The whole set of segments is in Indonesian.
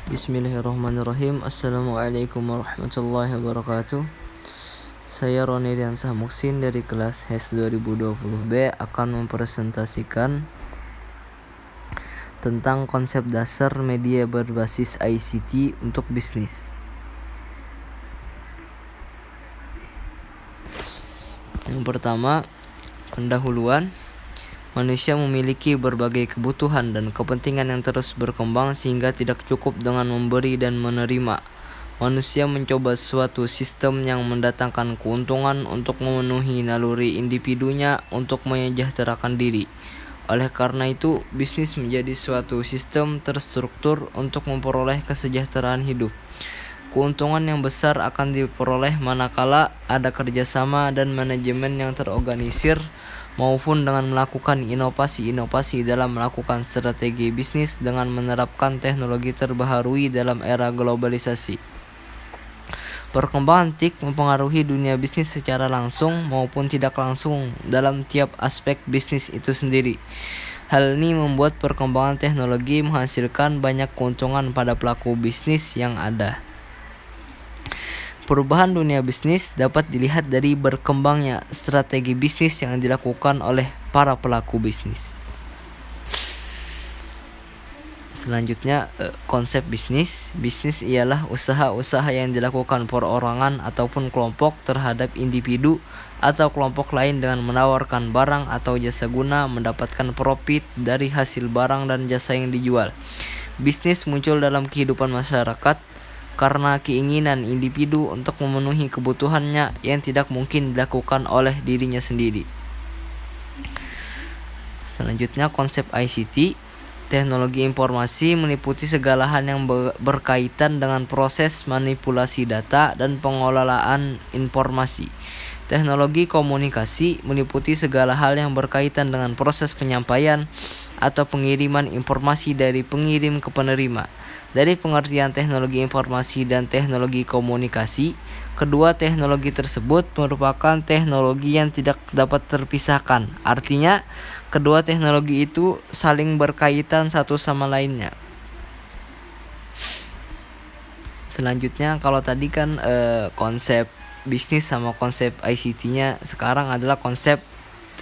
Bismillahirrahmanirrahim. Assalamualaikum warahmatullahi wabarakatuh. Saya Roni Diansah Muksin dari kelas HES 2020B akan mempresentasikan tentang konsep dasar media berbasis ICT untuk bisnis. Yang pertama, pendahuluan. Manusia memiliki berbagai kebutuhan dan kepentingan yang terus berkembang sehingga tidak cukup dengan memberi dan menerima. Manusia mencoba suatu sistem yang mendatangkan keuntungan untuk memenuhi naluri individunya untuk menyejahterakan diri. Oleh karena itu, bisnis menjadi suatu sistem terstruktur untuk memperoleh kesejahteraan hidup. Keuntungan yang besar akan diperoleh manakala ada kerjasama dan manajemen yang terorganisir maupun dengan melakukan inovasi-inovasi dalam melakukan strategi bisnis dengan menerapkan teknologi terbaharui dalam era globalisasi. Perkembangan TIK mempengaruhi dunia bisnis secara langsung maupun tidak langsung dalam tiap aspek bisnis itu sendiri. Hal ini membuat perkembangan teknologi menghasilkan banyak keuntungan pada pelaku bisnis yang ada. Perubahan dunia bisnis dapat dilihat dari berkembangnya strategi bisnis yang dilakukan oleh para pelaku bisnis. Selanjutnya, konsep bisnis. Bisnis ialah usaha-usaha yang dilakukan perorangan ataupun kelompok terhadap individu atau kelompok lain dengan menawarkan barang atau jasa guna mendapatkan profit dari hasil barang dan jasa yang dijual. Bisnis muncul dalam kehidupan masyarakat karena keinginan individu untuk memenuhi kebutuhannya yang tidak mungkin dilakukan oleh dirinya sendiri. Selanjutnya, konsep ICT. Teknologi informasi meliputi segala hal yang berkaitan dengan proses manipulasi data dan pengelolaan informasi. Teknologi komunikasi meliputi segala hal yang berkaitan dengan proses penyampaian atau pengiriman informasi dari pengirim ke penerima. Dari pengertian teknologi informasi dan teknologi komunikasi, kedua teknologi tersebut merupakan teknologi yang tidak dapat terpisahkan. Artinya, kedua teknologi itu saling berkaitan satu sama lainnya. Selanjutnya, kalau tadi kan konsep bisnis sama konsep ICT-nya, sekarang adalah konsep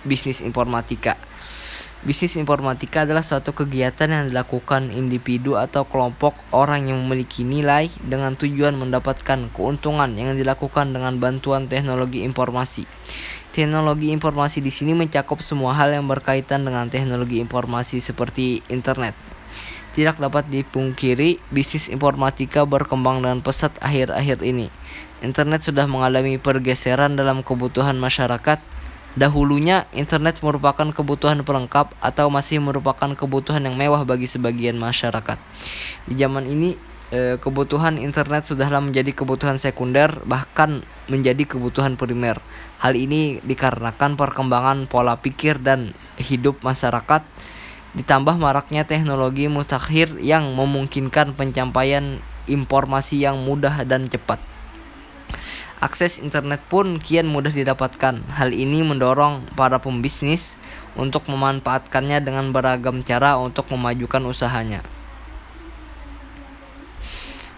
bisnis informatika. Bisnis informatika adalah suatu kegiatan yang dilakukan individu atau kelompok orang yang memiliki nilai dengan tujuan mendapatkan keuntungan yang dilakukan dengan bantuan teknologi informasi. Teknologi informasi di sini mencakup semua hal yang berkaitan dengan teknologi informasi seperti internet. Tidak dapat dipungkiri, bisnis informatika berkembang dengan pesat akhir-akhir ini. Internet sudah mengalami pergeseran dalam kebutuhan masyarakat. Dahulunya, internet merupakan kebutuhan pelengkap atau masih merupakan kebutuhan yang mewah bagi sebagian masyarakat. Di zaman ini, kebutuhan internet sudahlah menjadi kebutuhan sekunder, bahkan menjadi kebutuhan primer. Hal ini dikarenakan perkembangan pola pikir dan hidup masyarakat, ditambah maraknya teknologi mutakhir yang memungkinkan pencapaian informasi yang mudah dan cepat. Akses internet pun kian mudah didapatkan. Hal ini mendorong para pembisnis untuk memanfaatkannya dengan beragam cara untuk memajukan usahanya.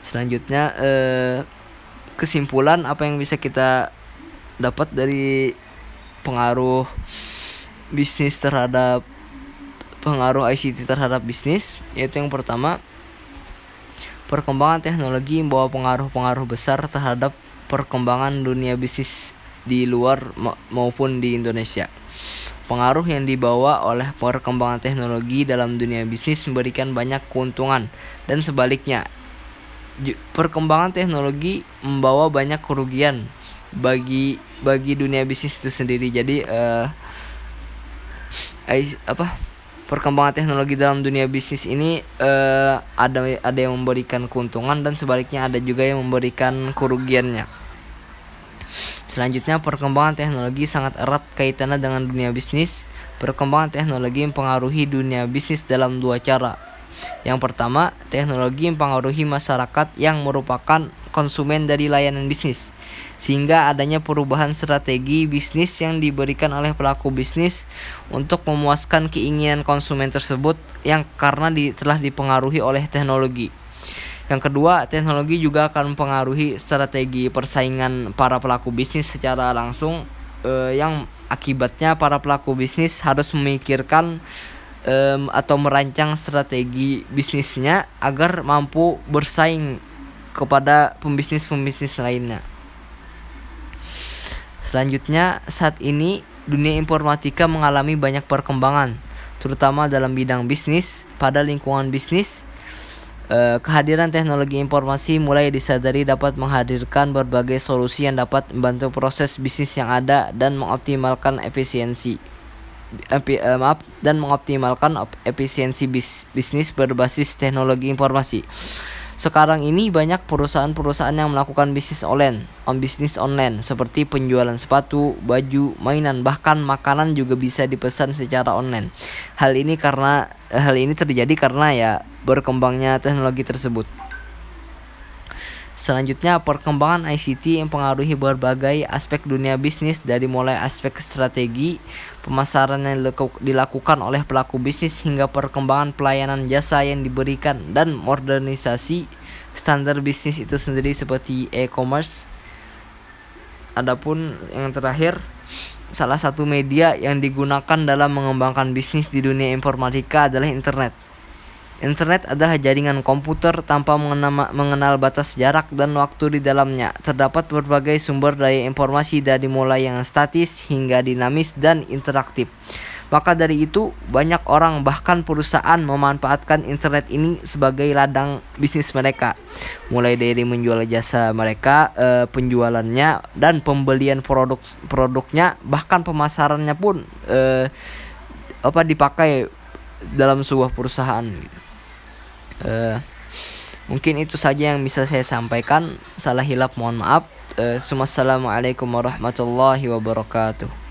Selanjutnya, kesimpulan apa yang bisa kita dapat dari pengaruh bisnis terhadap pengaruh ICT terhadap bisnis, yaitu yang pertama, perkembangan teknologi membawa pengaruh-pengaruh besar terhadap perkembangan dunia bisnis di luar maupun di Indonesia. Pengaruh yang dibawa oleh perkembangan teknologi dalam dunia bisnis memberikan banyak keuntungan, dan sebaliknya, perkembangan teknologi membawa banyak kerugian bagi dunia bisnis itu sendiri. Jadi perkembangan teknologi dalam dunia bisnis ini ada yang memberikan keuntungan dan sebaliknya ada juga yang memberikan kerugiannya. Selanjutnya, perkembangan teknologi sangat erat kaitannya dengan dunia bisnis. Perkembangan teknologi mempengaruhi dunia bisnis dalam dua cara. Yang pertama, teknologi mempengaruhi masyarakat yang merupakan konsumen dari layanan bisnis, sehingga adanya perubahan strategi bisnis yang diberikan oleh pelaku bisnis untuk memuaskan keinginan konsumen tersebut yang karena telah dipengaruhi oleh teknologi. Yang kedua, teknologi juga akan mempengaruhi strategi persaingan para pelaku bisnis secara langsung, yang akibatnya para pelaku bisnis harus memikirkan atau merancang strategi bisnisnya agar mampu bersaing kepada pembisnis-pembisnis lainnya. Selanjutnya, saat ini dunia informatika mengalami banyak perkembangan, terutama dalam bidang bisnis. Pada lingkungan bisnis, kehadiran teknologi informasi mulai disadari dapat menghadirkan berbagai solusi yang dapat membantu proses bisnis yang ada dan mengoptimalkan efisiensi bisnis berbasis teknologi informasi. Sekarang ini banyak perusahaan-perusahaan yang melakukan bisnis online seperti penjualan sepatu, baju, mainan, bahkan makanan juga bisa dipesan secara online. Hal ini terjadi karena ya berkembangnya teknologi tersebut. Selanjutnya, perkembangan ICT yang mempengaruhi berbagai aspek dunia bisnis, dari mulai aspek strategi pemasaran yang dilakukan oleh pelaku bisnis hingga perkembangan pelayanan jasa yang diberikan dan modernisasi standar bisnis itu sendiri seperti e-commerce. Adapun yang terakhir, salah satu media yang digunakan dalam mengembangkan bisnis di dunia informatika adalah internet. Internet adalah jaringan komputer tanpa mengenal batas jarak dan waktu di dalamnya. Terdapat berbagai sumber daya informasi dari mulai yang statis hingga dinamis dan interaktif. Maka dari itu, banyak orang bahkan perusahaan memanfaatkan internet ini sebagai ladang bisnis mereka. Mulai dari menjual jasa mereka, penjualannya dan pembelian produknya, bahkan pemasarannya pun dipakai dalam sebuah perusahaan. Mungkin itu saja yang bisa saya sampaikan. Salah hilap mohon maaf. Assalamualaikum warahmatullahi wabarakatuh.